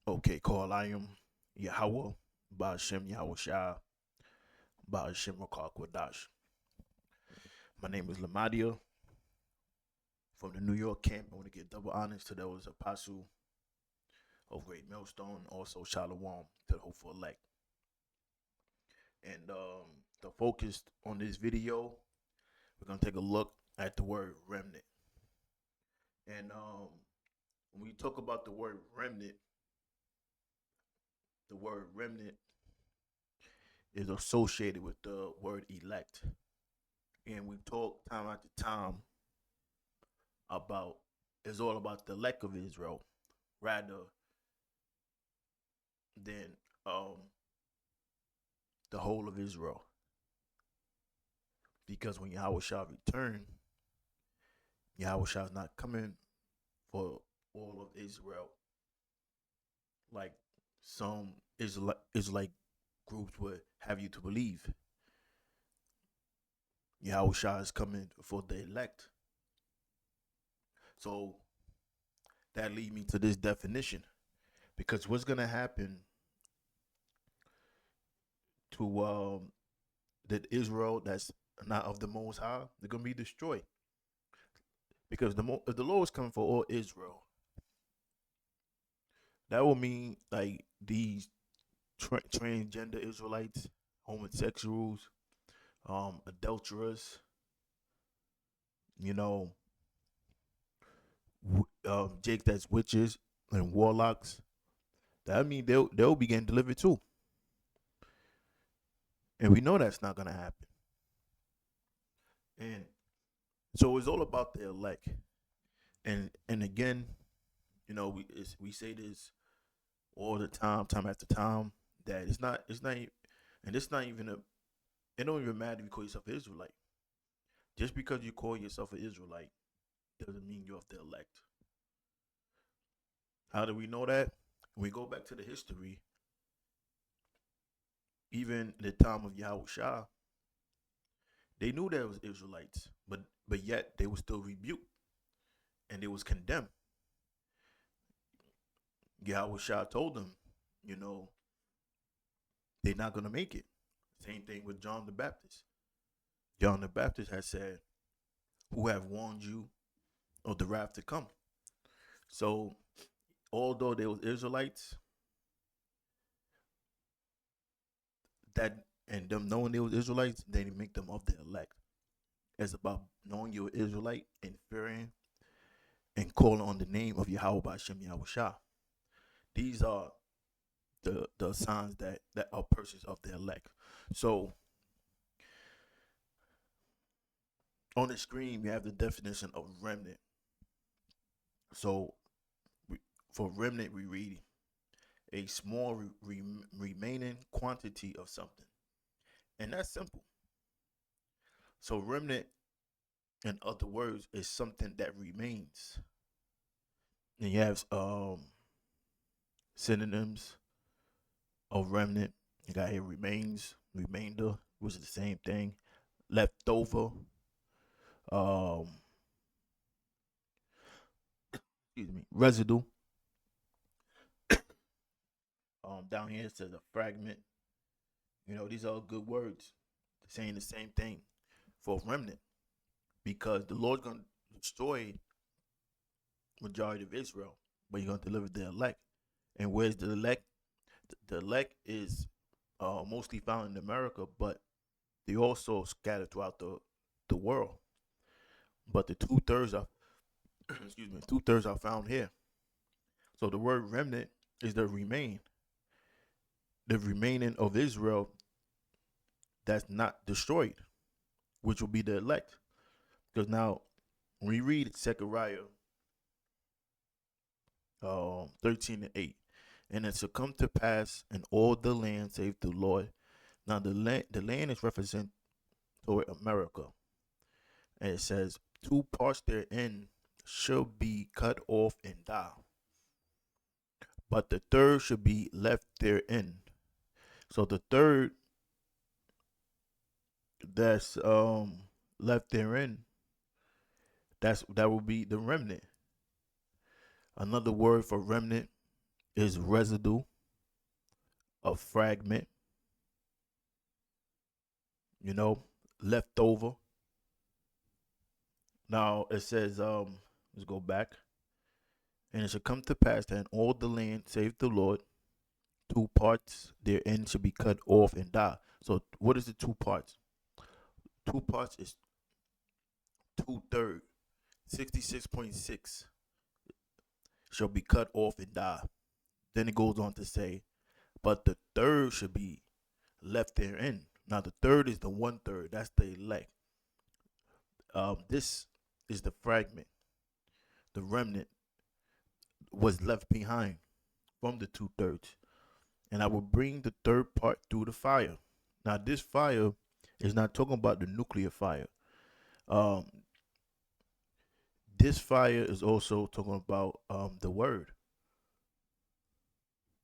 Okay, call I am Yahweh, Ba'ashem Yahweh Shah, Ba'ashem Rakak Wadash. My name is Lamadia from the New York camp. I want to give double honors to those apostle of Great Millstone, also Shalom to the hopeful elect. And the focus on this video, we're gonna take a look at the word remnant. And when we talk about the word remnant is associated with the word elect. And we talk time after time about it's all about the elect of Israel rather than the whole of Israel. Because when Yahweh shall return, Yahweh shall is not coming for all of Israel like some Israelite groups would have you to believe. Yahweh shall is coming for the elect. So that lead me to this definition. Because what's gonna happen to that Israel that's not of the Most High, they're gonna be destroyed. Because if the Lord is coming for all Israel, that will mean like these transgender Israelites, homosexuals, adulterers, you know, Jake that's witches and warlocks. That mean they'll be getting delivered too, and we know that's not gonna happen. And so it's all about the elect. And again, we say this all the time after time, that it's not, and it's not even a. It don't even matter if you call yourself an Israelite. Just because you call yourself an Israelite doesn't mean you're of the elect. How do we know that? When we go back to the history, even the time of Yahweh Shah, they knew there was Israelites, but yet they were still rebuked and they was condemned. Yahweh Shah told them, you know, they're not gonna make it. Same thing with John the Baptist. John the Baptist had said, "Who have warned you of the wrath to come?" So, although they was Israelites, that and them knowing they was Israelites, they didn't make them of the elect. It's about knowing you're Israelite and fearing and calling on the name of Yahweh Bashem Yahweh Shah. These are the signs that are persons of the elect. So on the screen we have the definition of remnant. So we, for remnant we read a small remaining quantity of something, and that's simple. So remnant, in other words, is something that remains. And you have synonyms of remnant. You got here remains, remainder, which is the same thing. Leftover. Um, excuse me. Residue. Down here it says a fragment. These are good words saying the same thing for remnant, because the Lord's gonna destroy majority of Israel, but He's gonna deliver the elect. And where's the elect? The elect is mostly found in America, but they also scattered throughout the world. But the 2/3 are excuse me, 2/3 are found here. So the word remnant is the remaining of Israel that's not destroyed, which will be the elect. Because now, when we read Zechariah 13:8, and it shall come to pass in all the land, save the Lord. Now the land is represented toward America, and it says 2 parts therein shall be cut off and die, but the third should be left therein. So the third that's left therein, that will be the remnant. Another word for remnant is residue, a fragment, you know, left over. Now it says, let's go back. And it shall come to pass that in all the land, save the Lord, two parts therein shall be cut off and die. So what is the two parts? Two parts is 2/3, 66.6 shall be cut off and die. Then it goes on to say, but the third should be left therein. Now the third is the 1/3. That's the elect. This is the fragment. The remnant was left behind from the 2/3. And I will bring the third part through the fire. Now this fire is not talking about the nuclear fire. Um, this fire is also talking about the word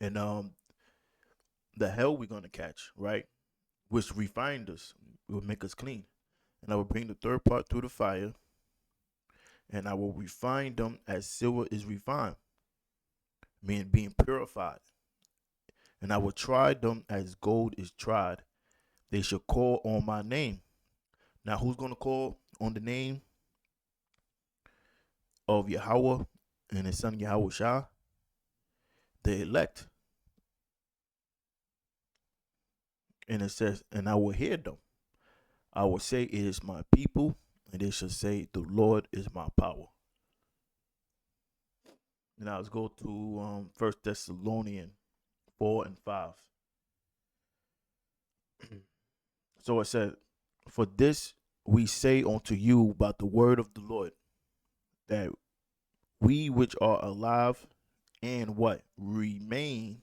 and the hell we're gonna catch, right? Which refined us, will make us clean. And I will bring the third part through the fire, and I will refine them as silver is refined, meaning being purified. And I will try them as gold is tried. They shall call on my name. Now, who's going to call on the name of Yahweh and his son Yahweh Shah? The elect. And it says, and I will hear them. I will say, it is my people, and they shall say, the Lord is my power. Now let's go to 1 Thessalonians 4 and 5. So it said, for this we say unto you about the word of the Lord, that we which are alive and what remain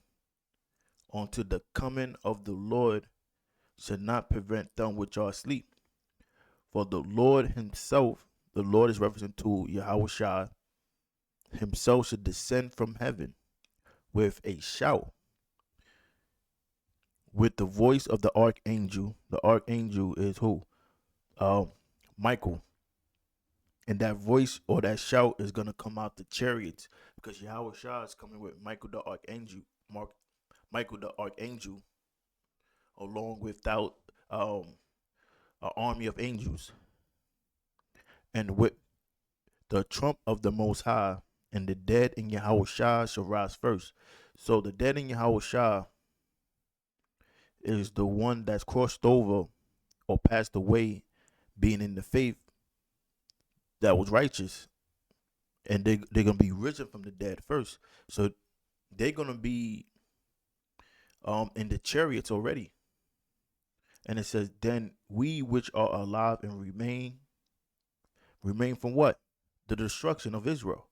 unto the coming of the Lord should not prevent them which are asleep. For the Lord himself, the Lord is referencing to Yahweh Shah, himself should descend from heaven with a shout, with the voice of the archangel. The archangel is who? Michael. And that voice or that shout is gonna come out the chariots, because Yahweh Shah is coming with Michael the archangel, Michael the archangel, along without an army of angels, and with the trump of the Most High, and the dead in Yahweh Shah shall rise first. So the dead in Yahweh Shah is the one that's crossed over or passed away, being in the faith that was righteous, and they're gonna be risen from the dead first. So they're gonna be in the chariots already. And it says, then we which are alive and remain from what? The destruction of Israel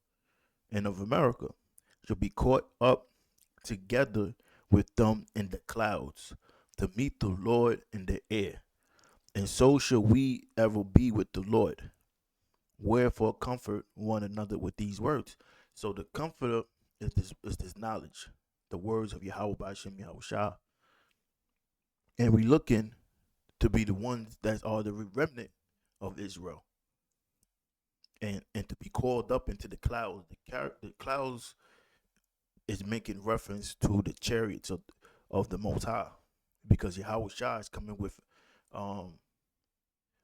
and of America, shall be caught up together with them in the clouds to meet the Lord in the air. And so shall we ever be with the Lord. Wherefore comfort one another with these words. So the comforter is this knowledge, the words of Yahweh Ba'ashem Yahweh Shah. And we looking to be the ones that are the remnant of Israel. And to be called up into the clouds. The clouds is making reference to the chariots of the Most High, because Yahweh Shah is coming with um,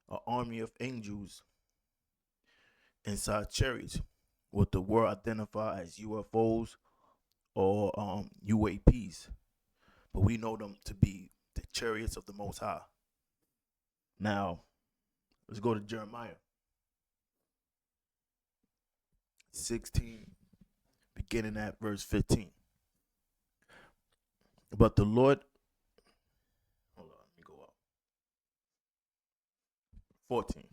an army of angels inside chariots, what the world identify as UFOs or UAPs, but we know them to be the chariots of the Most High. Now, let's go to Jeremiah 16, beginning at verse 15. But the Lord, hold on, let me go up. 14.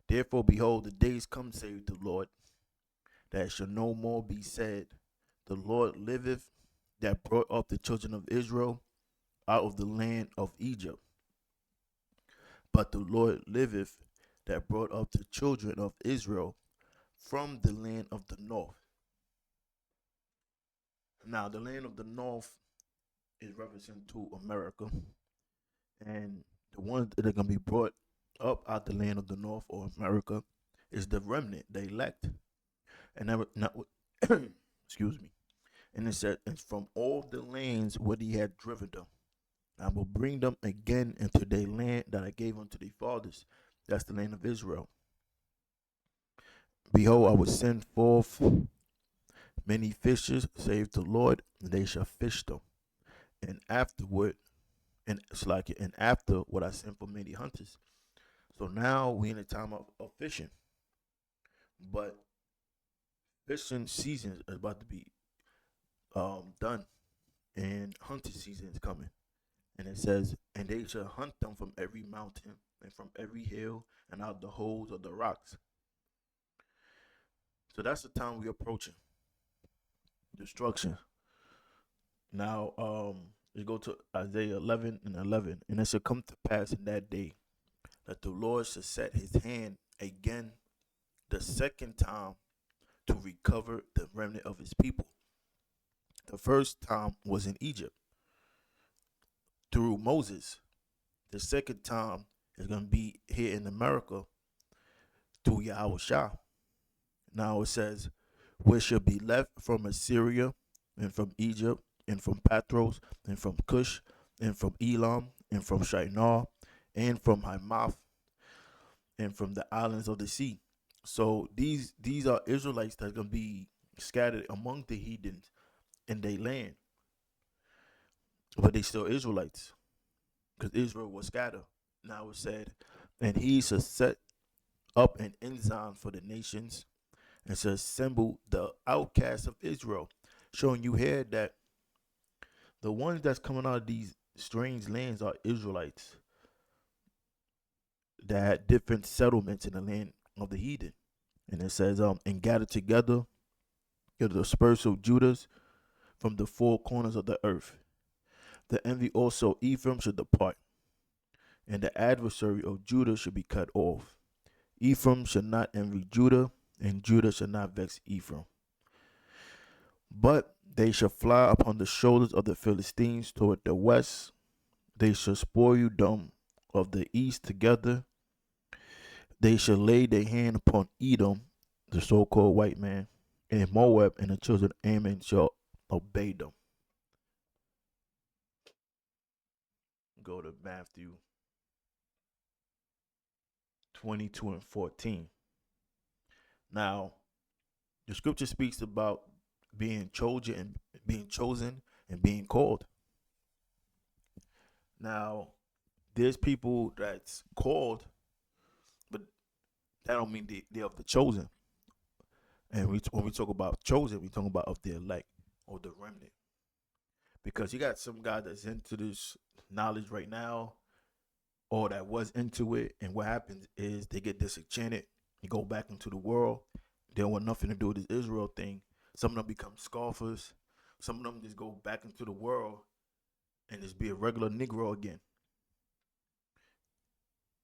Therefore, behold, the days come, saith the Lord, that shall no more be said, the Lord liveth, that brought up the children of Israel out of the land of Egypt. But the Lord liveth, that brought up the children of Israel from the land of the north. Now, the land of the north is referencing to America, and the ones that are going to be brought up out the land of the north or America is the remnant, the elect. And never, not, excuse me. And it said, and from all the lands where he had driven them, I will bring them again into their land that I gave unto their fathers. That's the land of Israel. Behold, I will send forth many fishers, save the Lord, and they shall fish them. And afterward, and it's like, and after what I sent for many hunters. So now we in a time of fishing, but fishing season is about to be done, and hunting season is coming. And it says, and they shall hunt them from every mountain and from every hill and out the holes of the rocks. So that's the time we're approaching destruction. Now, you go to Isaiah 11 and 11, and it shall come to pass in that day that the Lord shall set his hand again the second time to recover the remnant of his people. The first time was in Egypt through Moses. The second time is going to be here in America through Yahweh Shah. Now it says, which shall be left from Assyria and from Egypt and from Pathros and from Cush and from Elam and from Shinar and from Hamath and from the islands of the sea. So these are Israelites that's gonna be scattered among the heathens in their land, but they still Israelites because Israel was scattered. Now it said, and he shall set up an ensign for the nations and shall assemble the outcasts of Israel, showing you here that the ones that's coming out of these strange lands are Israelites that had different settlements in the land of the heathen. And it says, and gather together the dispersal of Judas from the four corners of the earth. The envy also Ephraim should depart, and the adversary of Judah should be cut off. Ephraim shall not envy Judah, and Judah shall not vex Ephraim. But they shall fly upon the shoulders of the Philistines toward the west. They shall spoil them of the east together. They shall lay their hand upon Edom, the so-called white man, and Moab, and the children of Ammon shall obey them. Go to Matthew 22 and 14. Now, the scripture speaks about being chosen and being called. Now, there's people that's called, but that don't mean they're of the chosen. And when we talk about chosen, we talk about of the elect or the remnant. Because you got some guy that's into this knowledge right now, or that was into it, and what happens is they get disenchanted, they go back into the world, they don't want nothing to do with this Israel thing. Some of them become scoffers, some of them just go back into the world and just be a regular Negro again.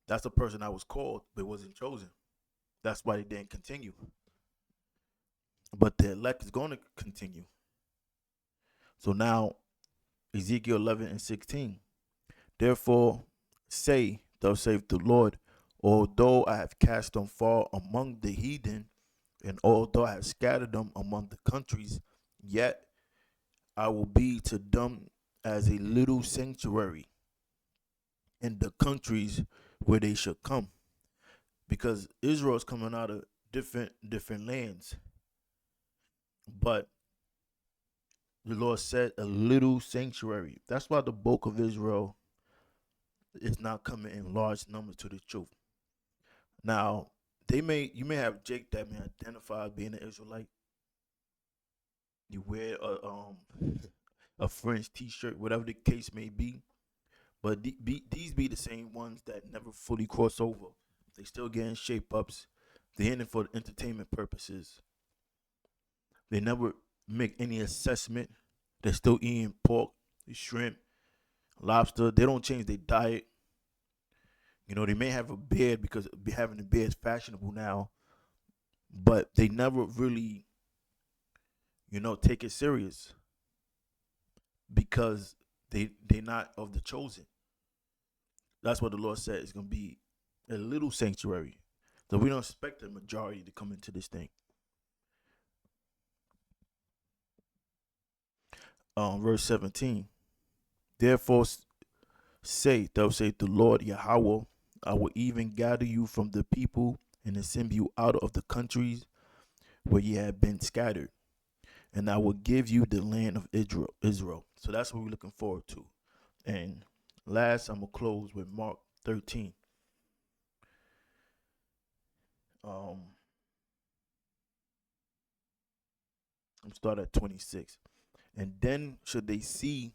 That's a person that was called but wasn't chosen. That's why they didn't continue. But the elect is going to continue. So now, Ezekiel 11 and 16. Therefore, say, thus saith the Lord, although I have cast them far among the heathen, and although I have scattered them among the countries, yet I will be to them as a little sanctuary in the countries where they shall come. Because Israel is coming out of different lands. But the Lord said a little sanctuary. That's why the bulk of Israel is not coming in large numbers to the truth. Now, you may have Jake that may identify as being an Israelite. You wear a French T-shirt, whatever the case may be. But these be the same ones that never fully cross over. They still getting shape ups. They're in it for entertainment purposes. They never make any assessment. They're still eating pork, shrimp, lobster. They don't change their diet. You know, they may have a beard because having a beard is fashionable now, but they never really, take it serious because they're not of the chosen. That's what the Lord said is going to be a little sanctuary. So we don't expect the majority to come into this thing. verse 17. Therefore say, thou say the Lord Yahweh, I will even gather you from the people and assemble you out of the countries where ye have been scattered, and I will give you the land of Israel. So that's what we're looking forward to. And last, I'm gonna close with Mark 13. Um, I'm start at 26. And then should they see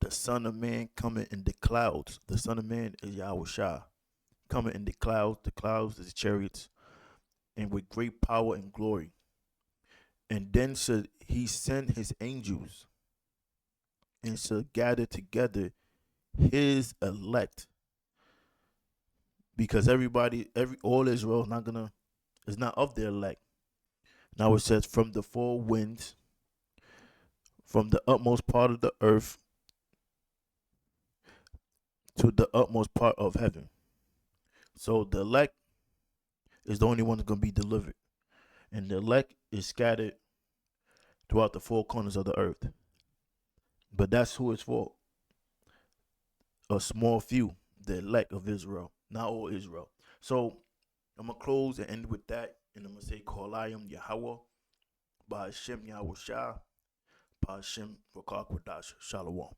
the Son of Man coming in the clouds. The Son of Man is Yahweh Shah. Coming in the clouds is chariots, and with great power and glory. And then should he send his angels and shall gather together his elect, because every all Israel is not of their elect. Now it says, from the four winds, from the utmost part of the earth to the utmost part of heaven. So the elect is the only one that's gonna be delivered, and the elect is scattered throughout the four corners of the earth. But that's who it's for: a small few, the elect of Israel, not all Israel. So I'm gonna close and end with that, and I'm gonna say, Kolayim Yahweh, Ba'ashem Yahweh Shah, Ba'ashem Rakak Wadash, Shalom.